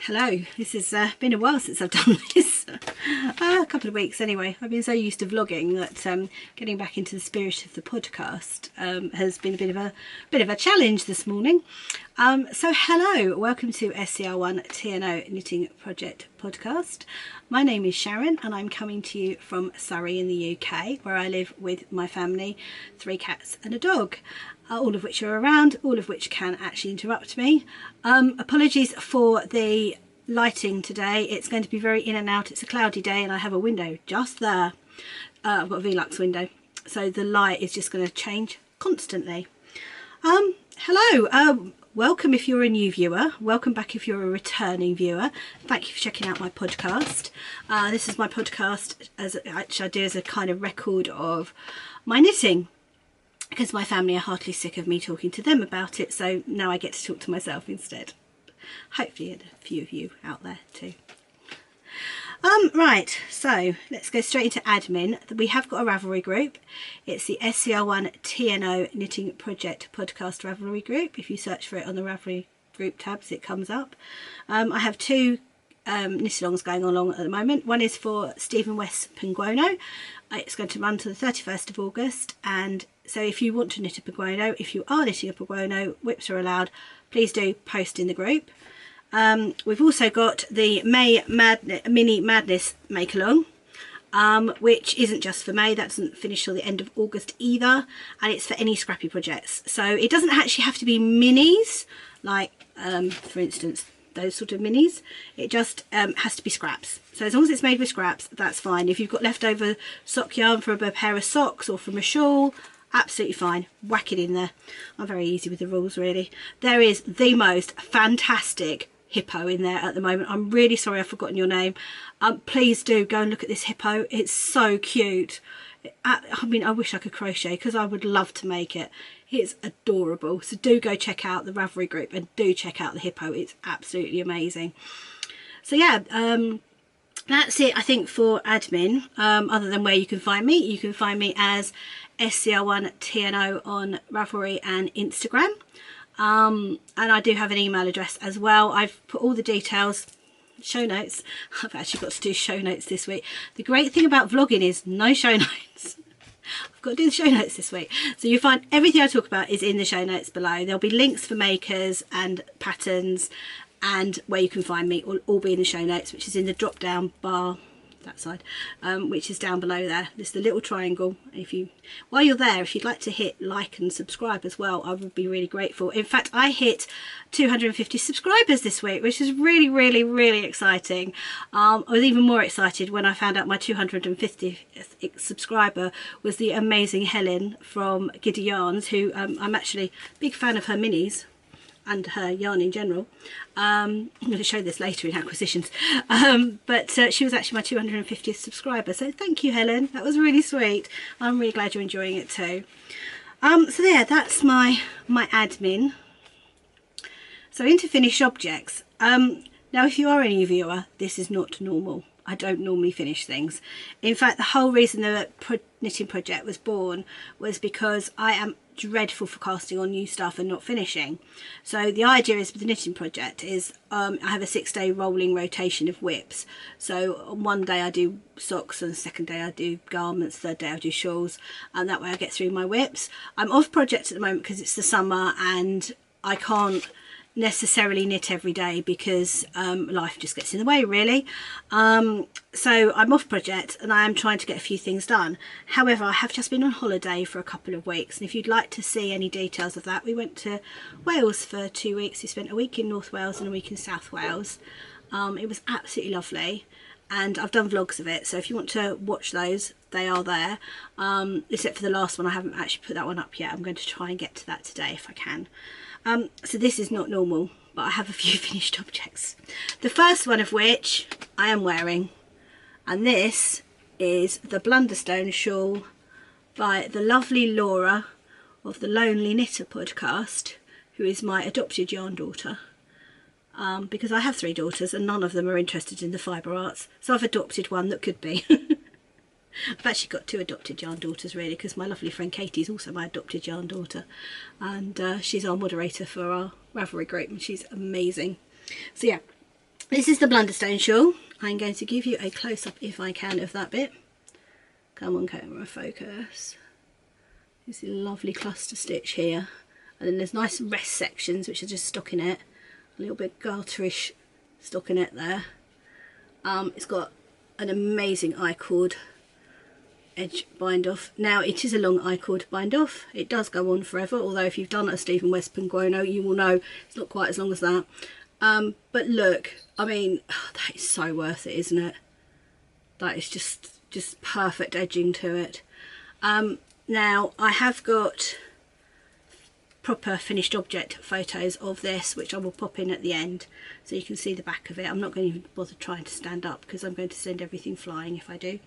Hello, this has been a while since I've done this, a couple of weeks anyway. I've been so used to vlogging that getting back into the spirit of the podcast has been a bit of a challenge this morning. So hello, welcome to scr1tno Knitting Project podcast. My name is Sharon and I'm coming to you from Surrey in the UK, where I live with my family, 3 cats and a dog. All of which are around, all of which can actually interrupt me. Apologies for the lighting today. It's going to be very in and out. It's a cloudy day and I have a window just there. I've got a Velux window, so the light is just going to change constantly. Hello, welcome if you're a new viewer. Welcome back if you're a returning viewer. Thank you for checking out my podcast. This is my podcast which I do as a kind of record of my knitting, because my family are heartily sick of me talking to them about it, so now I get to talk to myself instead. Hopefully a few of you out there too. Right, so let's go straight into admin. We have got a Ravelry group. It's the scr1tno Knitting Project Podcast Ravelry group. If you search for it on the Ravelry group tabs, it comes up. I have 2 knit-alongs going along at the moment. One is for Stephen West's Penguono. It's going to run to the 31st of August, and so if you want to knit a Penguono, if you are knitting a Penguono, whips are allowed, please do post in the group. We've also got the Mini Madness KAL, which isn't just for May, that doesn't finish till the end of August either, and it's for any Scrappy projects. So it doesn't actually have to be minis, like for instance those sort of minis. It just has to be scraps. So as long as it's made with scraps, that's fine. If you've got leftover sock yarn from a pair of socks or from a shawl, absolutely fine, whack it in there. I'm very easy with the rules, really. There is the most fantastic hippo in there at the moment. I'm really sorry I've forgotten your name. Please do go and look at this hippo. It's so cute. I mean, I wish I could crochet because I would love to make it. It's adorable. So do go check out the Ravelry group and do check out the hippo. It's absolutely amazing. So yeah, that's it I think for admin. Other than where you can find me, you can find me as scr1tno on Ravelry and Instagram. And I do have an email address as well. I've put all the details, show notes. I've actually got to do show notes this week. The great thing about vlogging is no show notes. I've got to do the show notes this week. So you find everything I talk about is in the show notes below. There'll be links for makers and patterns, and where you can find me will all be in the show notes, which is in the drop down bar, that side, which is down below there. There's the little triangle. While you're there, if you'd like to hit like and subscribe as well, I would be really grateful. In fact, I hit 250 subscribers this week, which is really exciting. I was even more excited when I found out my 250th subscriber was the amazing Helen from Giddy Yarns, who I'm actually a big fan of her minis and her yarn in general. I'm going to show this later in acquisitions, but she was actually my 250th subscriber, so thank you, Helen. That was really sweet. I'm really glad you're enjoying it too. So yeah, that's my admin. So into finished objects. Now if you are a new viewer, this is not normal. I don't normally finish things. In fact, the whole reason the knitting project was born was because I am dreadful for casting on new stuff and not finishing. So the idea is with the knitting project is I have a 6-day rolling rotation of whips. So on one day I do socks, and the second day I do garments, third day I do shawls, and that way I get through my whips. I'm off project at the moment because it's the summer and I can't necessarily knit every day because life just gets in the way, really. So I'm off project and I am trying to get a few things done. However, I have just been on holiday for a couple of weeks, and if you'd like to see any details of that, we went to Wales for 2 weeks. We spent a week in North Wales and a week in South Wales. It was absolutely lovely, and I've done vlogs of it, so if you want to watch those, they are there. Except for the last one, I haven't actually put that one up yet. I'm going to try and get to that today if I can. So this is not normal, but I have a few finished objects. The first one of which I am wearing, and this is the Blunderstone Shawl by the lovely Laura of the Lonely Knitter podcast, who is my adopted yarn daughter. because I have 3 daughters and none of them are interested in the fibre arts, so I've adopted one that could be. I've actually got 2 adopted yarn daughters really, because my lovely friend Katie is also my adopted yarn daughter, and she's our moderator for our Ravelry group, and she's amazing. So yeah, this is the Blunderstone Shawl. I'm going to give you a close-up if I can of that bit. Come on camera, focus. There's a lovely cluster stitch here, and then there's nice rest sections which are just stockinette, a little bit garterish stockinette there. It's got an amazing I-cord edge bind off. Now it is a long I-cord bind off, it does go on forever, although if you've done a Stephen West Penguono you will know it's not quite as long as that. But look, I mean, that is so worth it, isn't it? That is just perfect edging to it. Now I have got proper finished object photos of this, which I will pop in at the end so you can see the back of it. I'm not going to even bother trying to stand up because I'm going to send everything flying if I do.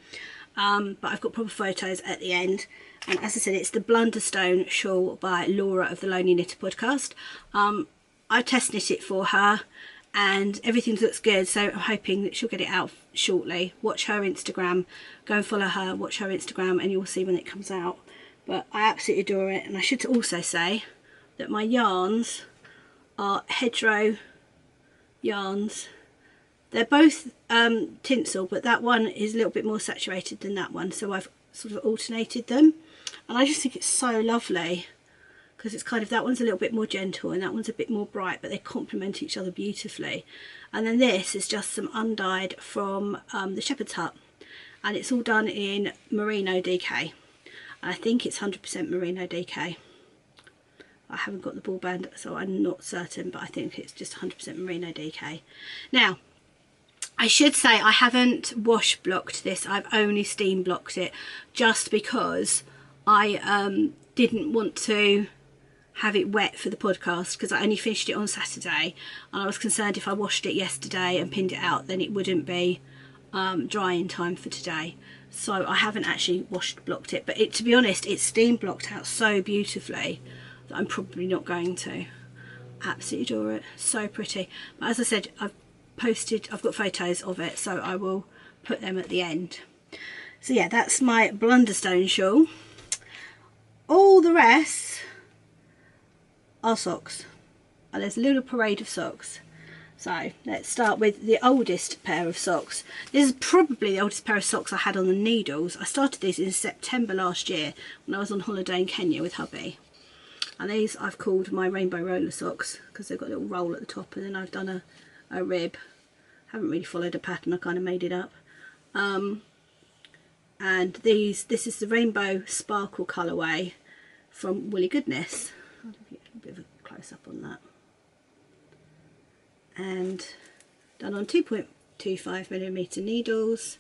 But I've got proper photos at the end, and as I said, it's the Blunderstone Shawl by Laura of the Lonely Knitter podcast. I test knit it for her and everything looks good, so I'm hoping that she'll get it out shortly. Watch her Instagram, go and follow her, watch her Instagram, and you'll see when it comes out. But I absolutely adore it, and I should also say that my yarns are Hedgerow yarns. They're both tinsel, but that one is a little bit more saturated than that one, so I've sort of alternated them, and I just think it's so lovely because it's kind of, that one's a little bit more gentle and that one's a bit more bright, but they complement each other beautifully. And then this is just some undyed from the Shepherd's Hut, and it's all done in merino DK. I think it's 100% merino DK. I haven't got the ball band, so I'm not certain, but I think it's just 100% merino DK. Now, I should say I haven't wash blocked this, I've only steam blocked it, just because I didn't want to have it wet for the podcast, because I only finished it on Saturday, and I was concerned if I washed it yesterday and pinned it out then it wouldn't be dry in time for today. So I haven't actually washed blocked it, but to be honest, it's steam blocked out so beautifully that I'm probably not going to. Absolutely adore it, so pretty. But as I said, I've got photos of it, so I will put them at the end. So yeah, that's my Blunderstone Shawl. All the rest are socks, and there's a little parade of socks. So let's start with the oldest pair of socks. This is probably the oldest pair of socks I had on the needles. I started these in September last year when I was on holiday in Kenya with hubby, and these I've called my rainbow roller socks because they've got a little roll at the top, and then I've done a rib. Haven't really followed a pattern, I kind of made it up. And this is the rainbow sparkle colourway from Woolly Goodness. I'll give you a bit of a close up on that. And done on 2.25mm needles.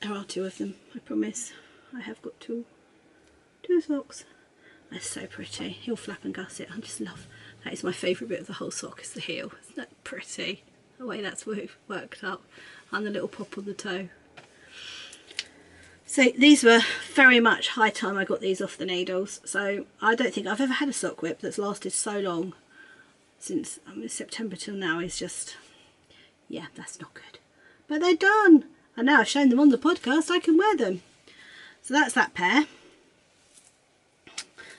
There are 2 of them, I promise. I have got two socks. They're so pretty. Heel flap and gusset. I just love, that is my favourite bit of the whole sock, is the heel. Isn't that pretty? The way that's worked up, and the little pop on the toe. So these were very much high time I got these off the needles. So I don't think I've ever had a sock whip that's lasted so long. Since September till now is just, yeah, that's not good. But they're done, and now I've shown them on the podcast, I can wear them. So that's that pair.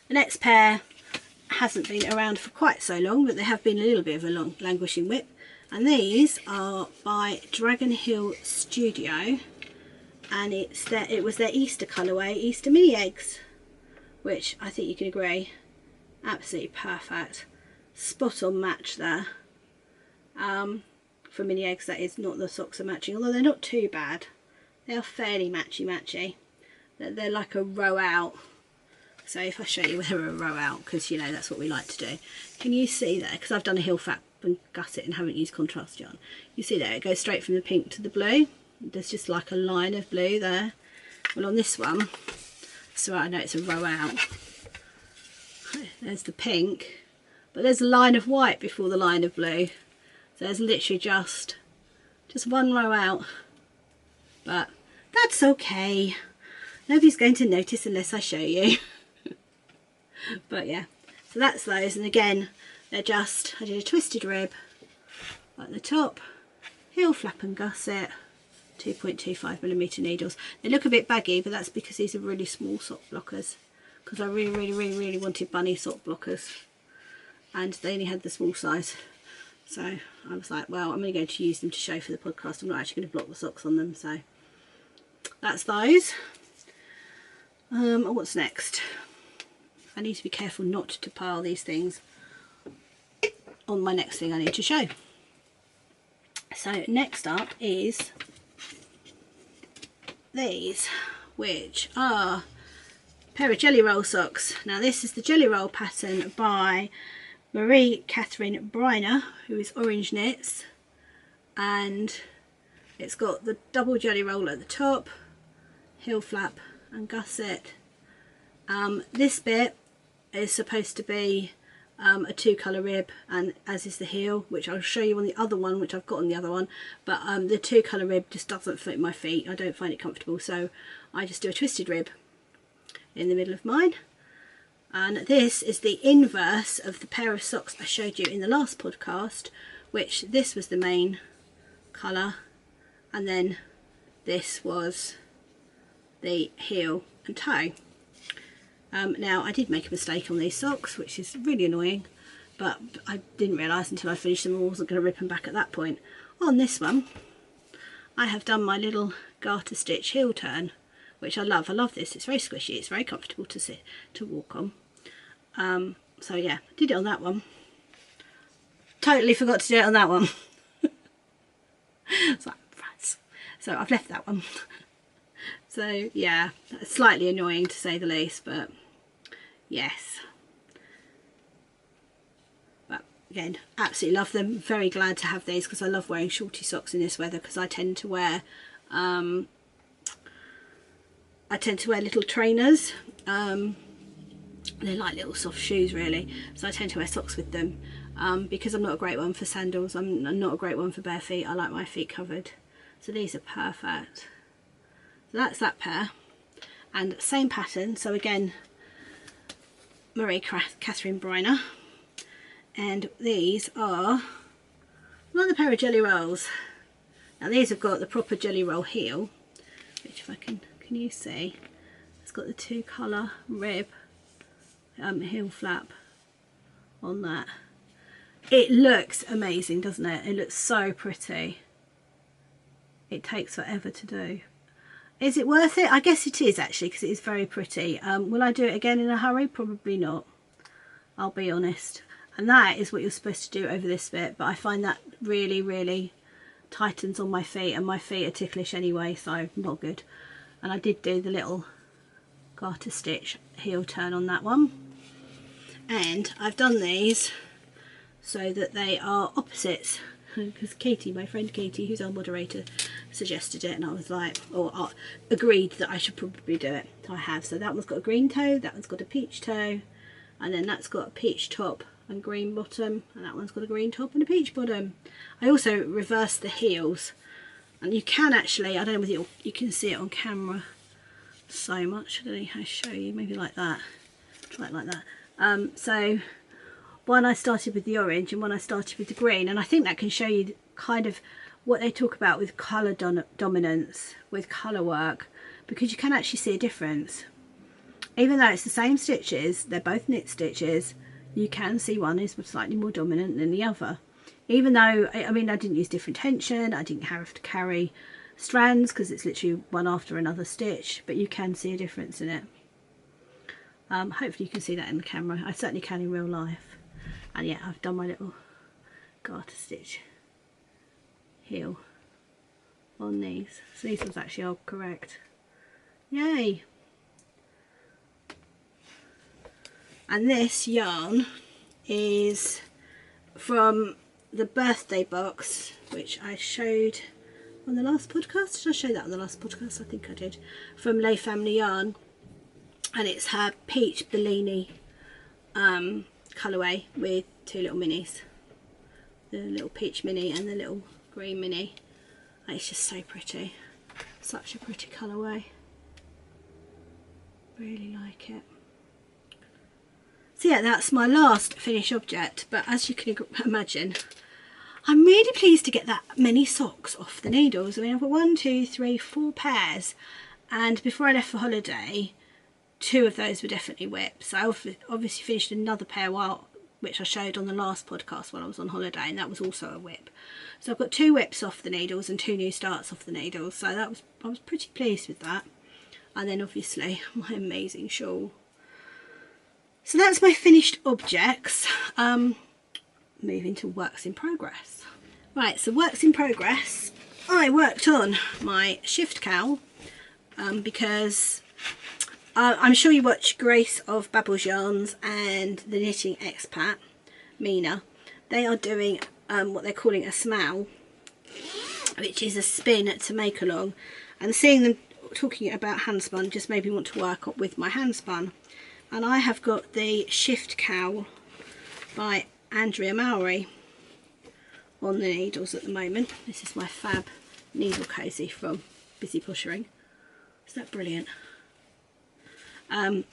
The next pair hasn't been around for quite so long, but they have been a little bit of a long languishing whip, and these are by Dragon Hill Studio, and it was their Easter colourway, Easter mini eggs, which I think you can agree, absolutely perfect. Spot on match there. For mini eggs, that is, not the socks are matching, although they're not too bad. They are fairly matchy. They're like a row out. So if I show you where they're a row out, because you know that's what we like to do. Can you see there? Because I've done a heel flap and gusset and haven't used contrast yarn. You see there, it goes straight from the pink to the blue. There's just like a line of blue there. Well, on this one, so I know it's a row out. There's the pink, but there's a line of white before the line of blue. So there's literally just one row out. But that's okay. Nobody's going to notice unless I show you. But yeah, so that's those. And again, they're just, I did a twisted rib at the top, heel flap and gusset, 2.25mm needles. They look a bit baggy, but that's because these are really small sock blockers, because I really wanted bunny sock blockers and they only had the small size. So I was like, well, I'm only going to use them to show for the podcast. I'm not actually going to block the socks on them. So that's those. What's next? I need to be careful not to pile these things on my next thing I need to show. So next up is these, which are a pair of jelly roll socks. Now this is the jelly roll pattern by Marie Catherine Briner, who is Orange Knits, and it's got the double jelly roll at the top, heel flap and gusset. This bit is supposed to be a 2-colour rib, and as is the heel, which I'll show you on the other one, which I've got on the other one, but the 2-colour rib just doesn't fit my feet. I don't find it comfortable, so I just do a twisted rib in the middle of mine. And this is the inverse of the pair of socks I showed you in the last podcast, which this was the main colour and then this was the heel and toe. Now I did make a mistake on these socks, which is really annoying, but I didn't realise until I finished them I wasn't going to rip them back at that point. On this one I have done my little garter stitch heel turn, which I love. I love this. It's very squishy. It's very comfortable to walk on. So yeah, did it on that one. Totally forgot to do it on that one. So I've left that one. So yeah, slightly annoying to say the least, but yes. But again, absolutely love them. Very glad to have these because I love wearing shorty socks in this weather, because I tend to wear little trainers. They're like little soft shoes really, so I tend to wear socks with them because I'm not a great one for sandals. I'm not a great one for bare feet. I like my feet covered, so these are perfect. So that's that pair, and same pattern. So again, Marie Catherine Briner, and these are another pair of jelly rolls. Now these have got the proper jelly roll heel, which if I can you see, it's got the 2-colour rib heel flap on that. It looks amazing, doesn't it? It looks so pretty. It takes forever to do. Is it worth it? I guess it is actually, because it is very pretty. Will I do it again in a hurry? Probably not, I'll be honest. And that is what you're supposed to do over this bit, but I find that really tightens on my feet, and my feet are ticklish anyway, so not good. And I did do the little garter stitch heel turn on that one, and I've done these so that they are opposites, because Katie, my friend Katie, who's our moderator, suggested it, and I was like, or agreed that I should probably do it. So I have. So that one's got a green toe, that one's got a peach toe, and then that's got a peach top and green bottom, and that one's got a green top and a peach bottom. I also reversed the heels, and you can actually, I don't know whether you can see it on camera so much, I don't know how to show you, maybe like that, try it like that. So one I started with the orange and one I started with the green, and I think that can show you kind of what they talk about with colour dominance, with colour work, because you can actually see a difference. Even though it's the same stitches, they're both knit stitches, you can see one is slightly more dominant than the other. Even though, I mean, I didn't use different tension, I didn't have to carry strands because it's literally one after another stitch, but you can see a difference in it. Hopefully you can see that in the camera. I certainly can in real life. And yeah, I've done my little garter stitch heel on these. So these ones actually are correct. Yay! And this yarn is from the birthday box, which I showed on the last podcast. Did I show that on the last podcast? I think I did. From Lay Family Yarn, and it's her peach Bellini colourway with 2 little minis, the little peach mini and the little green mini. And it's just so pretty, such a pretty colourway. Really like it. So yeah, that's my last finished object, but as you can imagine, I'm really pleased to get that many socks off the needles. I mean, I've got 1, 2, 3, 4 pairs, and before I left for holiday, 2 of those were definitely whips. So I obviously finished another pair which I showed on the last podcast while I was on holiday, and that was also a whip. So I've got 2 whips off the needles and 2 new starts off the needles, so I was pretty pleased with that. And then obviously my amazing shawl. So that's my finished objects. Moving to works in progress. Right, so works in progress. I worked on my shift cowl because I'm sure you watch Grace of Babbles Yarns and the knitting expat, Mina. They are doing what they're calling a smow, which is a spin to make along. And seeing them talking about handspun just made me want to work with my handspun. And I have got the shift cowl by Andrea Mowry on the needles at the moment. This is my fab needle cozy from Busy Pushering. Is that brilliant? And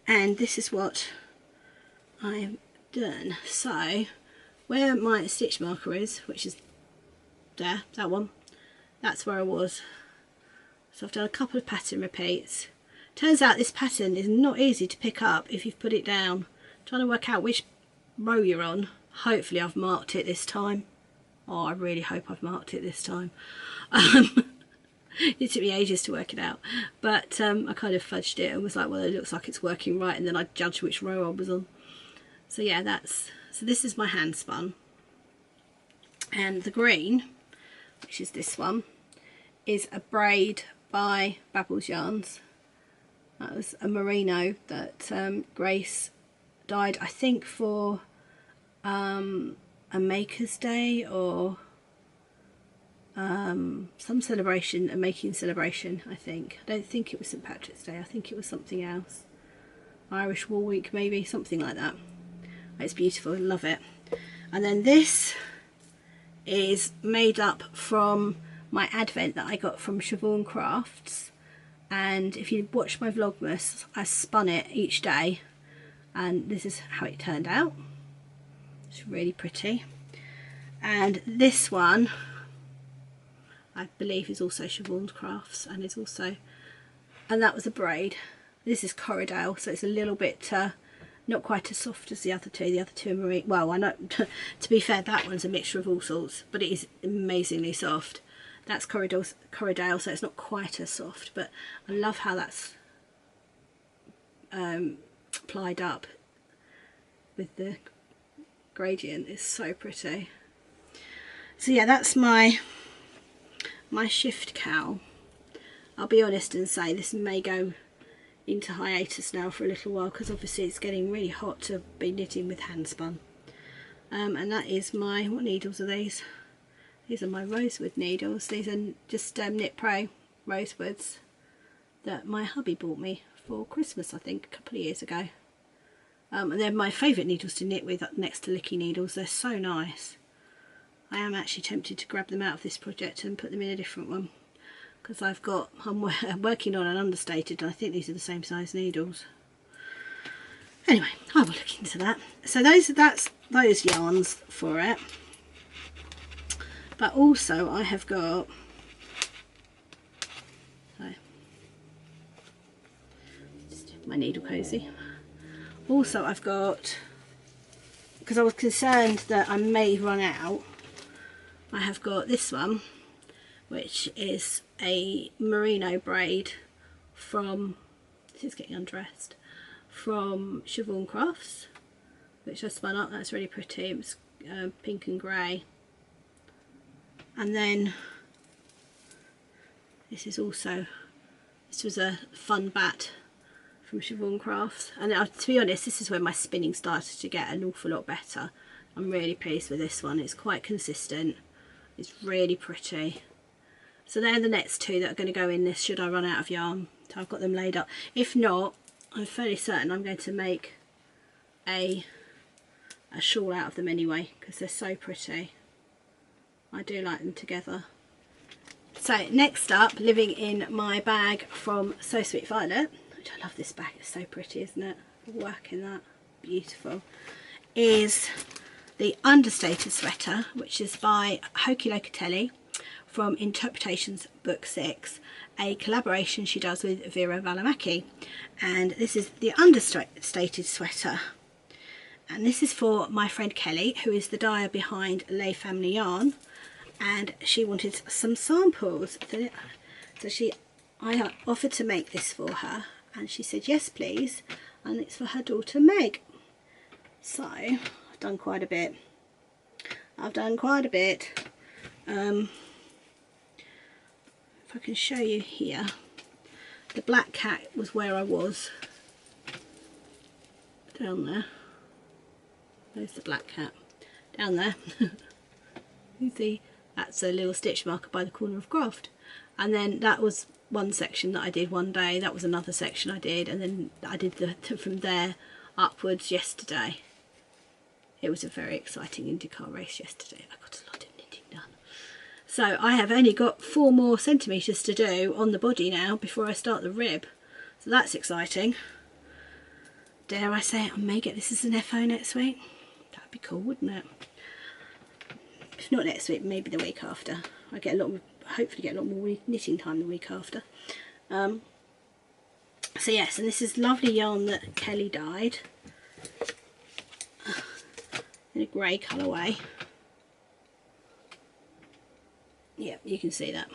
this is what I have done. So where my stitch marker is, which is there, that one, that's where I was. So I've done a couple of pattern repeats. Turns out this pattern is not easy to pick up if you've put it down. Trying to work out which row you're on. Hopefully I've marked it this time. Oh, I really hope I've marked it this time. It took me ages to work it out, but I kind of fudged it and was like, well, it looks like it's working right, and then I judged which row I was on. So yeah, so this is my hand spun, and the green, which is this one, is a braid by Babbles Yarns. That was a merino that Grace dyed, I think, for a Maker's Day or some celebration, a making celebration, I think. I don't think it was St Patrick's Day, I think it was something else. Irish Wool Week maybe, something like that. It's beautiful, I love it. And then this is made up from my advent that I got from Siobhan Crafts, and if you watch my Vlogmas, I spun it each day, and this is how it turned out. It's really pretty. And this one I believe is also Siobhan Crafts, and is also, and that was a braid. This is Corridale, so it's a little bit not quite as soft as the other two. The other two are marine. Well, I know, to be fair, that one's a mixture of all sorts, but it is amazingly soft. That's Corridale, so it's not quite as soft, but I love how that's plied up with the gradient. It's so pretty. So yeah, that's my shift cowl. I'll be honest and say this may go into hiatus now for a little while, because obviously it's getting really hot to be knitting with hand spun. And that is my, what needles are these? These are my rosewood needles. These are just Knit Pro rosewoods that my hubby bought me for Christmas, I think, a couple of years ago. And they're my favourite needles to knit with next to Licky needles. They're so nice. I am actually tempted to grab them out of this project and put them in a different one, because I'm working on an understated, and I think these are the same size needles. Anyway, I will look into that. So that's those yarns for it. But also I have got, just my needle cozy. Also I've got, because I was concerned that I may run out, I have got this one, which is a merino braid from, this is getting undressed, from Siobhan Crafts, which I spun up. That's really pretty. It was pink and grey. And then this is also, this was a fun bat from Siobhan Crafts, and to be honest, this is when my spinning started to get an awful lot better. I'm really pleased with this one. It's quite consistent. It's really pretty. So they're the next two that are going to go in this should I run out of yarn. So I've got them laid up. If not, I'm fairly certain I'm going to make a shawl out of them anyway, because they're so pretty. I do like them together. So next up, living in my bag from So Sweet Violet, which I love this bag, it's so pretty, isn't it? Work in that. beautiful, is the Understated sweater, which is by Hoki Locatelli from Interpretations Book 6, a collaboration she does with Vera Valimaki. And this is the Understated sweater, and this is for my friend Kelly, who is the dyer behind Lay Family Yarn, and she wanted some samples. So I offered to make this for her, and she said yes please, and it's for her daughter Meg. So I've done quite a bit. If I can show you here, the black cat was where I was, down there. There's the black cat down there. You see, that's a little stitch marker by the corner of graft, and then that was one section that I did one day, that was another section I did, and then I did from there upwards yesterday. It was a very exciting IndyCar race yesterday. I got a lot of knitting done. So I have only got 4 more centimetres to do on the body now before I start the rib. So that's exciting. Dare I say it, I may get this as an FO next week. That'd be cool, wouldn't it? If not next week, maybe the week after. I get a lot, hopefully get a lot more knitting time the week after. So yes, and this is lovely yarn that Kelly dyed in a grey colourway. Yeah, you can see that.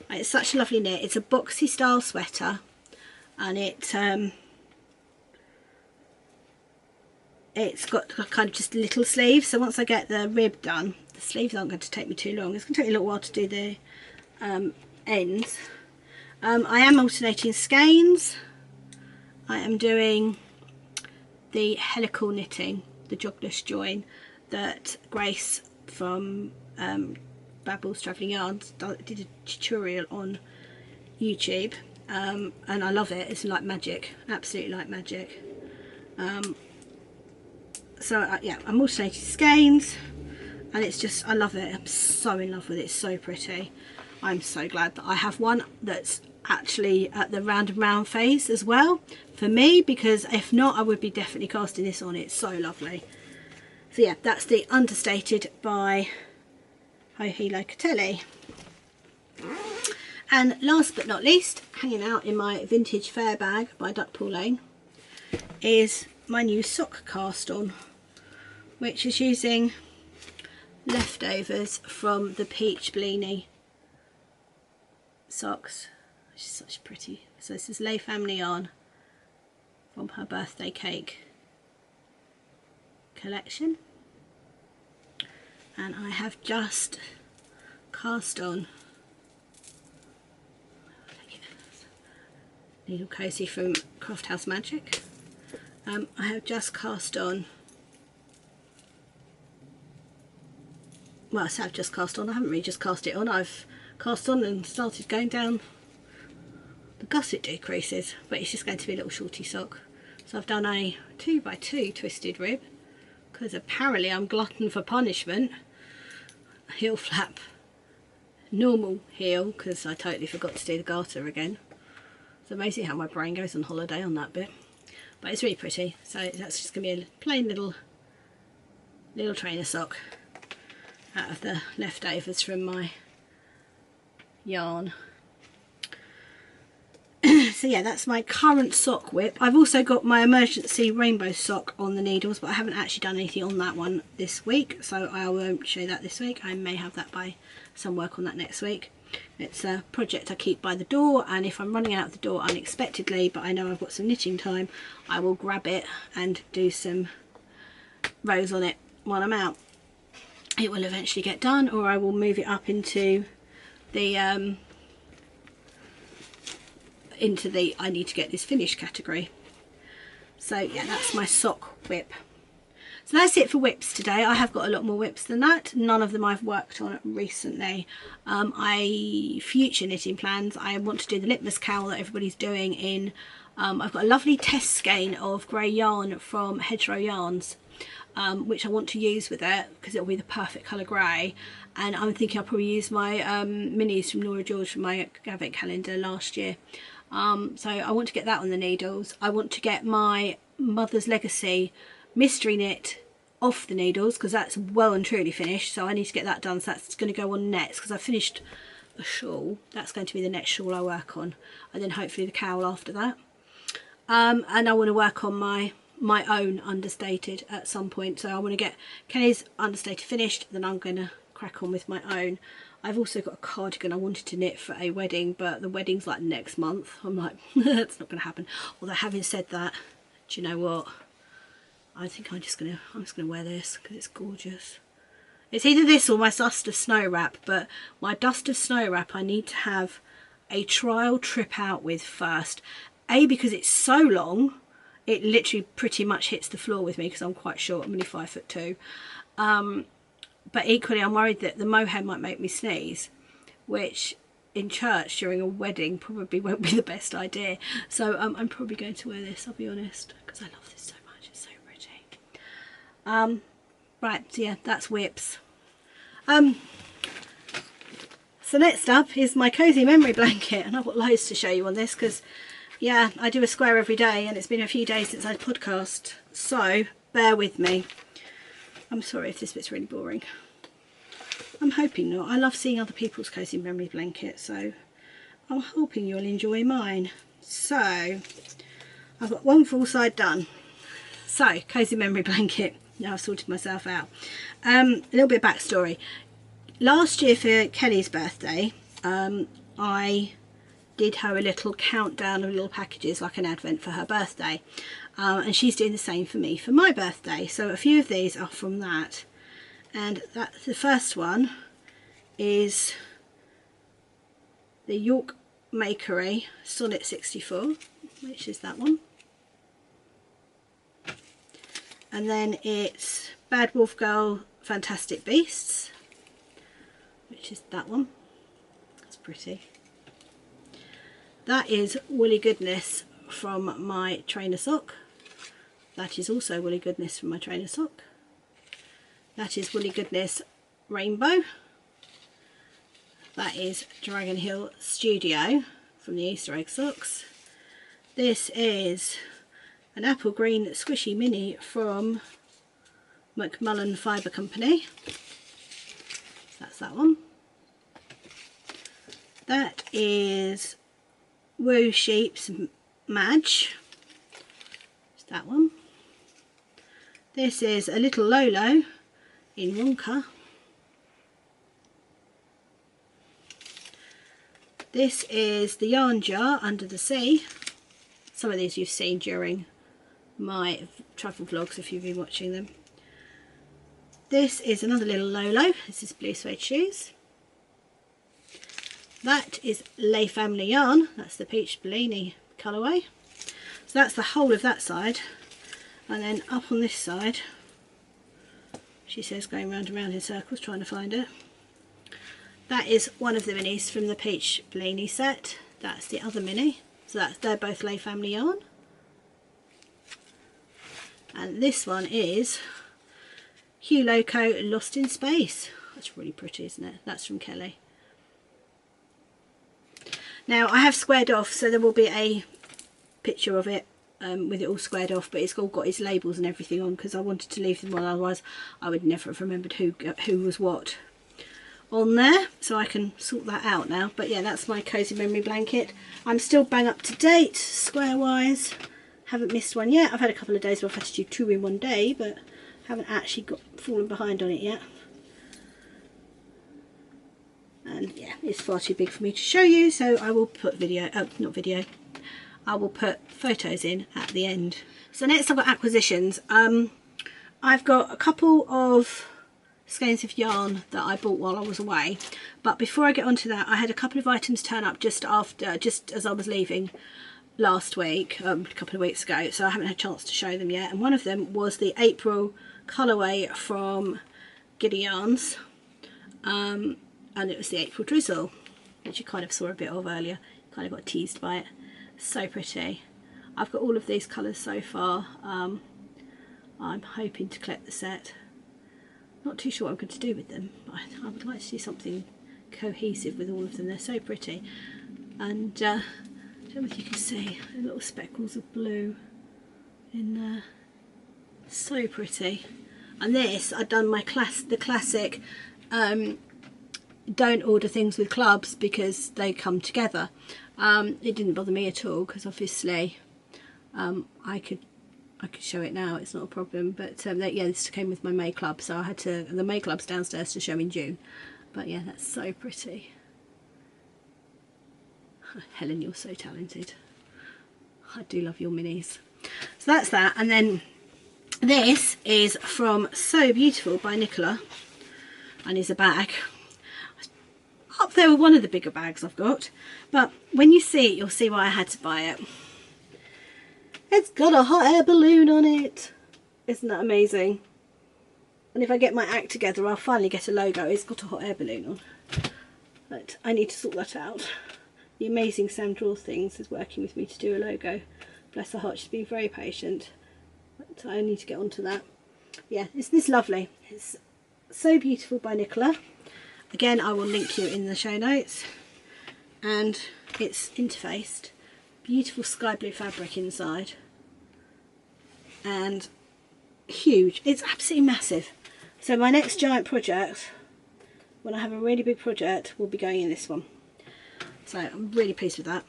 It's such a lovely knit. It's a boxy style sweater, and it's got kind of just little sleeves. So once I get the rib done, the sleeves aren't going to take me too long. It's going to take me a little while to do the ends. I am alternating skeins. I am doing the helical knitting, the jogless join that Grace from Babbles Travelling Yarns did a tutorial on YouTube, and I love it. It's like magic, absolutely like magic. So yeah, I'm alternating skeins, and it's just, I love it. I'm so in love with it. It's so pretty. I'm so glad that I have one that's actually at the round and round phase as well for me, because if not I would be definitely casting this on. It's so lovely. So yeah, that's the Understated by Hoki Locatelli. And last but not least, hanging out in my vintage fair bag by Duckpool Lane, is my new sock cast on, which is using leftovers from the Peach Bleeny socks, which is such pretty. So this is Lay Family Yarn from her birthday cake collection, and I have just cast on Needle Cozy from Craft House Magic. I have just cast on, well I say I've just cast on, I haven't really just cast it on, I've cast on and started going down the gusset decreases, but it's just going to be a little shorty sock. So I've done a 2x2 twisted rib, because apparently I'm glutton for punishment. Heel flap, normal heel, because I totally forgot to do the garter again. It's amazing how my brain goes on holiday on that bit. But it's really pretty. So that's just going to be a plain little trainer sock out of the leftovers from my yarn. So yeah, that's my current sock whip. I've also got my emergency rainbow sock on the needles, but I haven't actually done anything on that one this week, so I won't show that this week. I may have that by some work on that next week. It's a project I keep by the door, and if I'm running out the door unexpectedly but I know I've got some knitting time, I will grab it and do some rows on it while I'm out. It will eventually get done, or I will move it up into the I need to get this finished category. So yeah, that's my sock whip. So that's it for whips today. I have got a lot more whips than that. None of them I've worked on recently. Future knitting plans, I want to do the Litmus cowl that everybody's doing in, I've got a lovely test skein of grey yarn from Hedgerow yarns, which I want to use with it because it'll be the perfect colour grey. And I'm thinking I'll probably use my minis from Nora George from my advent calendar last year. So I want to get that on the needles. I want to get my Mother's Legacy mystery knit off the needles because that's well and truly finished, so I need to get that done. So that's going to go on next because I finished a shawl. That's going to be the next shawl I work on, and then hopefully the cowl after that. And I want to work on my own understated at some point, so I want to get Kelly's understated finished, then I'm going to crack on with my own. I've also got a cardigan I wanted to knit for a wedding, but the wedding's like next month. I'm like, that's not going to happen. Although having said that, do you know what? I think I'm just gonna wear this because it's gorgeous. It's either this or my Dust of Snow wrap, but my Dust of Snow wrap I need to have a trial trip out with first. A, because it's so long, it literally pretty much hits the floor with me because I'm quite short. I'm only 5'2". But equally I'm worried that the mohair might make me sneeze, which in church during a wedding probably won't be the best idea. So I'm probably going to wear this, I'll be honest, because I love this so much. It's so pretty. Right, so yeah, that's whips. So next up is my cozy memory blanket, and I've got loads to show you on this because yeah, I do a square every day and it's been a few days since I podcast, so bear with me. I'm sorry if this bit's really boring. I'm hoping not. I love seeing other people's cozy memory blankets, so I'm hoping you'll enjoy mine. So I've got one full side done. So cozy memory blanket. Now I've sorted myself out. A little bit of backstory. Last year for Kelly's birthday, I did her a little countdown of little packages, like an advent for her birthday, and she's doing the same for me for my birthday. So a few of these are from that, and the first one is the York Makery Sonnet 64, which is that one, and then it's Bad Wolf Girl Fantastic Beasts, which is that one. That's pretty. That is Woolly Goodness from my trainer sock. That is also Woolly Goodness from my trainer sock. That is Woolly Goodness Rainbow. That is Dragon Hill Studio from the Easter egg socks. This is an apple green squishy mini from McMullen Fibre Company. That's that one. That is Woo Sheep's Madge. It's that one. This is a little Lolo in Wonka. This is the Yarn Jar Under the Sea. Some of these you've seen during my travel vlogs if you've been watching them. This is another little Lolo. This is Blue Suede Shoes. That is Lay Family Yarn. That's the Peach Bellini colourway. So that's the whole of that side. And then up on this side, she says going round and round in circles trying to find it. That is one of the minis from the Peach Bellini set. That's the other mini. So they're both Lay Family Yarn. And this one is Hugh Loco Lost in Space. That's really pretty, isn't it? That's from Kelly. Now I have squared off, so there will be a picture of it with it all squared off, but it's all got its labels and everything on because I wanted to leave them on, otherwise I would never have remembered who was what on there, so I can sort that out now. But yeah, that's my cozy memory blanket. I'm still bang up to date square wise, haven't missed one yet. I've had a couple of days where I've had to do 2 in one day, but haven't actually fallen behind on it yet. And yeah, it's far too big for me to show you, so I will put I will put photos in at the end. So next I've got acquisitions. I've got a couple of skeins of yarn that I bought while I was away, but before I get onto that, I had a couple of items turn up just as I was leaving last week, a couple of weeks ago, so I haven't had a chance to show them yet. And one of them was the April colourway from Giddy Yarns. And it was the April Drizzle, which you kind of saw a bit of earlier. Kind of got teased by it. So pretty. I've got all of these colours so far. I'm hoping to collect the set. Not too sure what I'm going to do with them, but I would like to see something cohesive with all of them. They're so pretty. And just I don't know if you can see the little speckles of blue in there. So pretty. And this, I've done my the classic don't order things with clubs because they come together. It didn't bother me at all because obviously I could show it now, it's not a problem, but yeah, this came with my May club, so I had to, the May club's downstairs to show in June. But yeah, that's so pretty. Helen, you're so talented. I do love your minis. So that's that. And then this is from So Beautiful by Nicola, and is a bag. Up there with one of the bigger bags I've got, but when you see it, you'll see why I had to buy it. It's got a hot air balloon on it. Isn't that amazing? And if I get my act together, I'll finally get a logo. It's got a hot air balloon on. But I need to sort that out. The amazing Sam Draws Things is working with me to do a logo. Bless her heart, she's been very patient. But I need to get onto that. Yeah, isn't this lovely? It's So Beautiful by Nicola. Again, I will link you in the show notes. And it's interfaced. Beautiful sky blue fabric inside. And huge. It's absolutely massive. So my next giant project, when I have a really big project, will be going in this one. So I'm really pleased with that.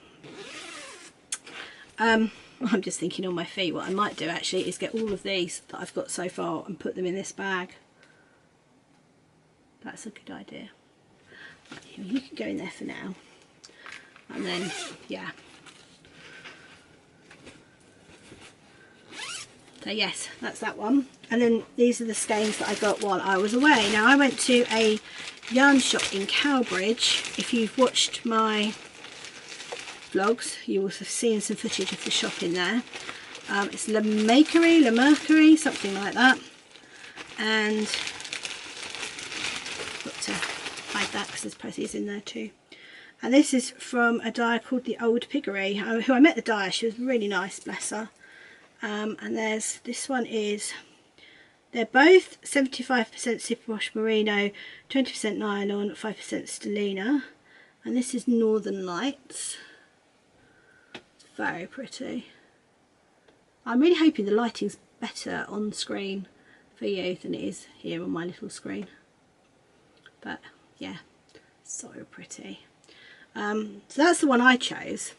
I'm just thinking on my feet, what I might do actually is get all of these that I've got so far and put them in this bag. That's a good idea. Right, you can go in there for now. And then, yeah. So yes, that's that one. And then these are the skeins that I got while I was away. Now I went to a yarn shop in Cowbridge. If you've watched my vlogs, you will have seen some footage of the shop in there. It's Le Mercury, something like that. And got to hide that because there's posies in there too. And this is from a dyer called the Old Piggery, who I met the dyer. She was really nice, bless her. And there's, this one is, they're both 75% superwash merino, 20% nylon, 5% stellina. And this is Northern Lights. It's very pretty. I'm really hoping the lighting's better on screen for you than it is here on my little screen. But yeah, so pretty. So that's the one I chose,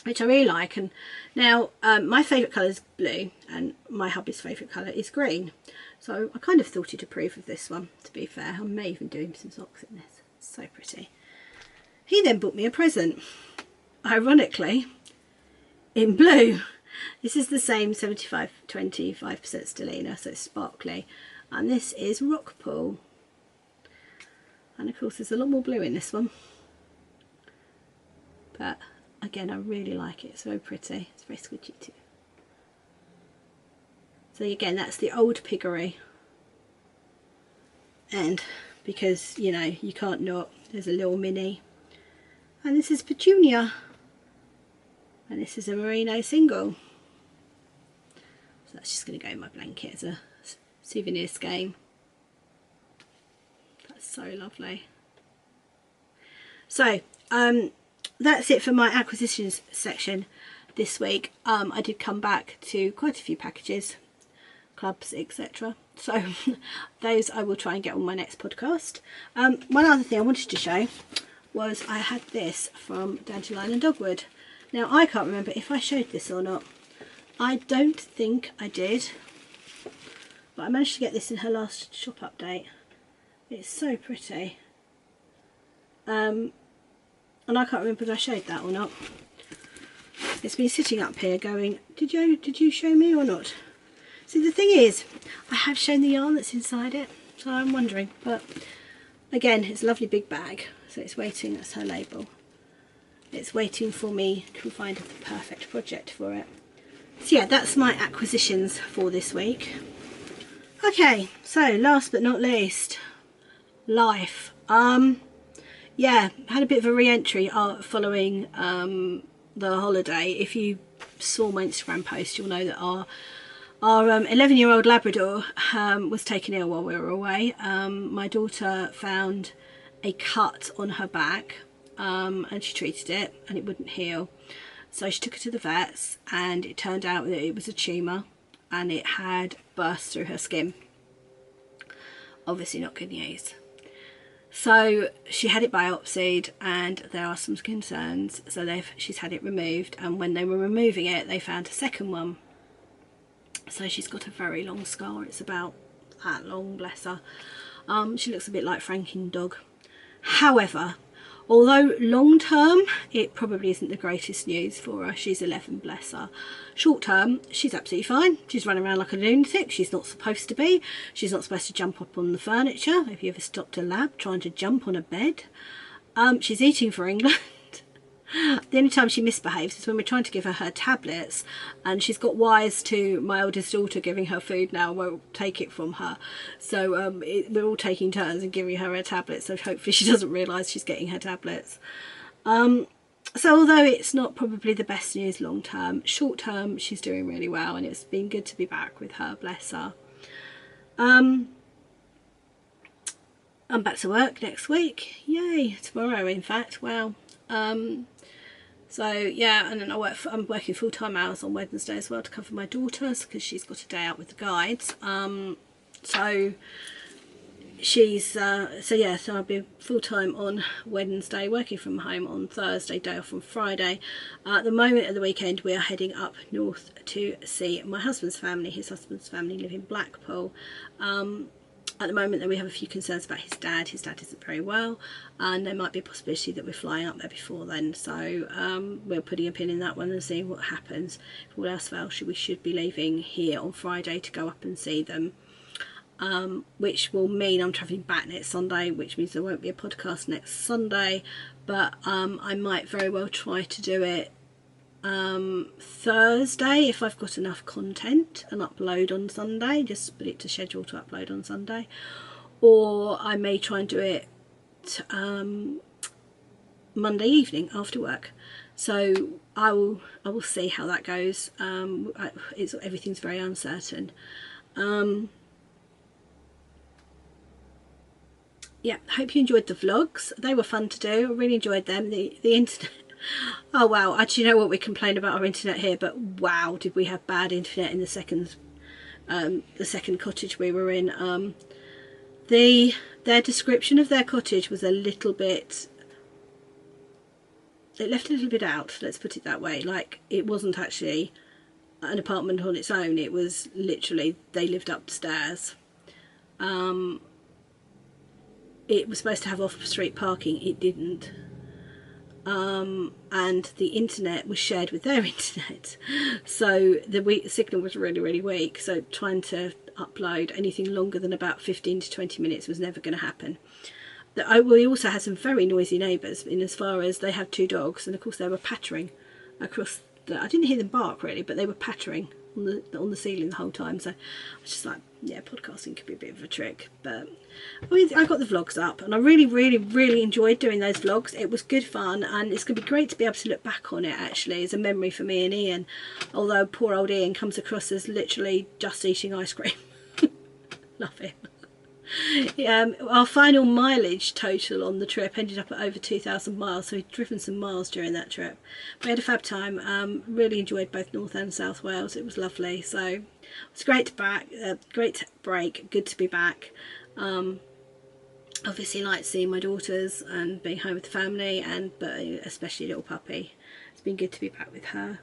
which I really like. And now my favourite colour is blue and my hubby's favourite colour is green, so I kind of thought he'd approve of this one, to be fair. I may even do him some socks in this. It's so pretty. He then bought me a present, ironically, in blue. This is the same 75-25% stellina, so it's sparkly, and this is Rockpool. And of course there's a lot more blue in this one, but again I really like it. It's so pretty. It's very squidgy too. So again, that's the Old Piggery, and because you know you can't not, there's a little mini, and this is Petunia, and this is a merino single. So that's just going to go in my blanket as a souvenir skein. That's so lovely. So that's it for my acquisitions section this week. I did come back to quite a few packages, clubs, etc. So those I will try and get on my next podcast. One other thing I wanted to show was I had this from Dandelion and Dogwood. Now I can't remember if I showed this or not. I don't think I did, but I managed to get this in her last shop update. It's so pretty. And I can't remember if I showed that or not. It's been sitting up here going, did you show me or not? See, the thing is, I have shown the yarn that's inside it, so I'm wondering. But again, it's a lovely big bag, so it's waiting. That's her label. It's waiting for me to find the perfect project for it. So yeah, that's my acquisitions for this week. Okay, so last but not least, life. Yeah, had a bit of a re-entry following the holiday. If you saw my Instagram post, you'll know that our 11-year-old Labrador was taken ill while we were away. My daughter found a cut on her back and she treated it and it wouldn't heal. So she took her to the vets and it turned out that it was a tumour and it had burst through her skin. Obviously not good news. So she had it biopsied and there are some concerns, so she's had it removed, and when they were removing it they found a second one. So she's got a very long scar, it's about that long, bless her. She looks a bit like Franken's dog. However, although long term it probably isn't the greatest news for her, she's 11, bless her. Short term, she's absolutely fine. She's running around like a lunatic. She's not supposed to be. She's not supposed to jump up on the furniture. Have you ever stopped a lab trying to jump on a bed? She's eating for England. The only time she misbehaves is when we're trying to give her tablets, and she's got wise to my eldest daughter giving her food now, won't take it from her. So we're all taking turns and giving her tablets, so hopefully she doesn't realise she's getting her tablets. So although it's not probably the best news long term, short term she's doing really well, and it's been good to be back with her, bless her. I'm back to work next week, yay, tomorrow in fact, wow. So yeah, and then I'm working full-time hours on Wednesday as well to cover my daughters because she's got a day out with the guides. So I'll be full-time on Wednesday, working from home on Thursday, day off on Friday. At the moment of the weekend we are heading up north to see my husband's family. His husband's family live in Blackpool. At the moment, we have a few concerns about his dad. His dad isn't very well, and there might be a possibility that we're flying up there before then. So we're putting a pin in that one and seeing what happens. If all else fails, we should be leaving here on Friday to go up and see them, which will mean I'm travelling back next Sunday, which means there won't be a podcast next Sunday. But I might very well try to do it Thursday if I've got enough content, and upload on Sunday, just put it to schedule to upload on Sunday, or I may try and do it Monday evening after work. So I will see how that goes. Everything's very uncertain. Yeah, hope you enjoyed the vlogs. They were fun to do. I really enjoyed them. The internet, oh wow, actually, you know what, we complain about our internet here, but wow, did we have bad internet in the second cottage we were in. Their description of their cottage was a little bit, it left a little bit out, let's put it that way. Like, it wasn't actually an apartment on its own, it was literally they lived upstairs. It was supposed to have off-street parking, it didn't. And the internet was shared with their internet, so the signal was really, really weak, so trying to upload anything longer than about 15 to 20 minutes was never going to happen. We also had some very noisy neighbours, in as far as they have 2 dogs, and of course they were pattering across I didn't hear them bark really, but they were pattering on the ceiling the whole time. So I was just like, yeah, podcasting could be a bit of a trick. But I got the vlogs up, and I really, really, really enjoyed doing those vlogs. It was good fun, and it's going to be great to be able to look back on it actually as a memory for me and Ian. Although poor old Ian comes across as literally just eating ice cream. Love him. Our final mileage total on the trip ended up at over 2,000 miles, so we'd driven some miles during that trip. We had a fab time. Really enjoyed both North and South Wales. It was lovely, so it was great great break, good to be back. Obviously like seeing my daughters and being home with the family, but especially little puppy. It's been good to be back with her.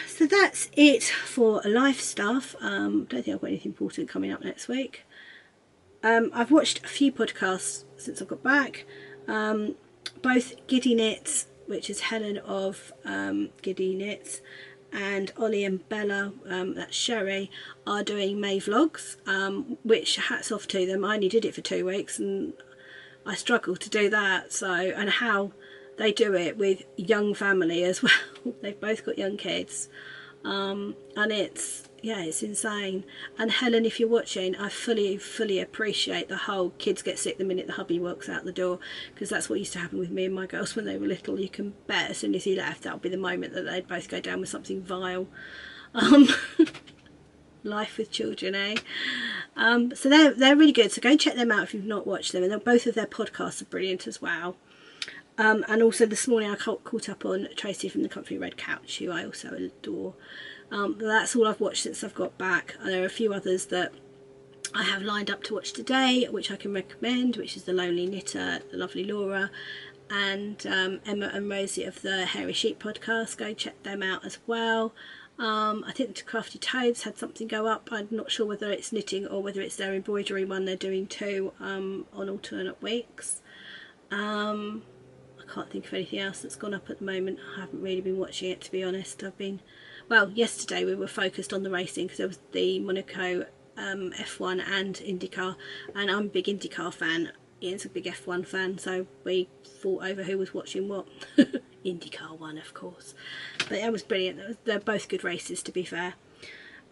So that's it for life stuff. Don't think I've got anything important coming up next week. I've watched a few podcasts since I got back. Both Giddy Knits, which is Helen of Giddy Knits, and Ollie and Bella, that's Sherry, are doing May vlogs, which hats off to them. I only did it for 2 weeks and I struggled to do that. So, and how they do it with young family as well. They've both got young kids, and it's insane. And Helen, if you're watching, I fully appreciate the whole kids get sick the minute the hubby walks out the door, because that's what used to happen with me and my girls when they were little. You can bet as soon as he left, that would be the moment that they'd both go down with something vile. Life with children, eh? So they're really good, so go and check them out if you've not watched them, and both of their podcasts are brilliant as well. And also this morning I caught up on Tracy from the Comfy Red Couch, who I also adore. But that's all I've watched since I've got back. And there are a few others that I have lined up to watch today, which I can recommend, which is The Lonely Knitter, the lovely Laura, and Emma and Rosie of the Hairy Sheep podcast. Go check them out as well. I think the Crafty Toads had something go up. I'm not sure whether it's knitting or whether it's their embroidery one they're doing too, on alternate weeks. I can't think of anything else that's gone up at the moment. I haven't really been watching it, to be honest. Well, yesterday we were focused on the racing because there was the Monaco F1 and IndyCar, and I'm a big IndyCar fan. Ian's a big F1 fan, so we fought over who was watching what. IndyCar won, of course, but it was brilliant. They're both good races, to be fair.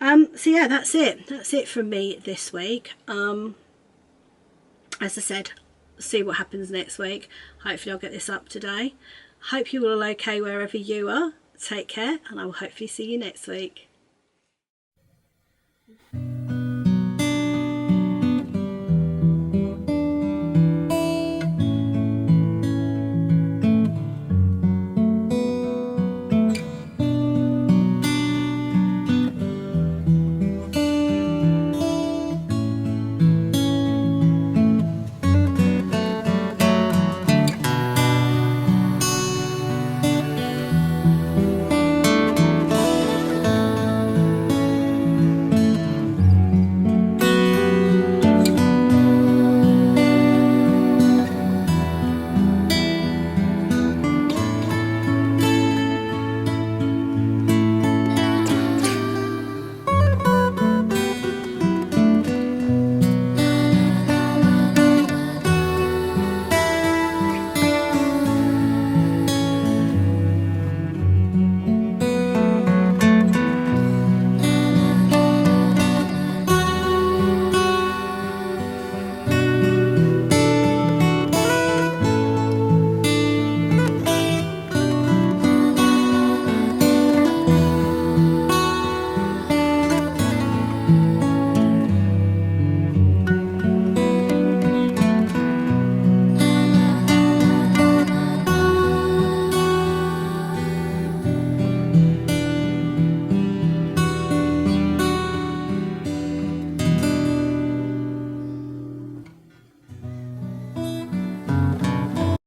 So yeah, that's it from me this week. As I said, see what happens next week. Hopefully I'll get this up today. Hope you're all okay wherever you are. Take care, and I will hopefully see you next week.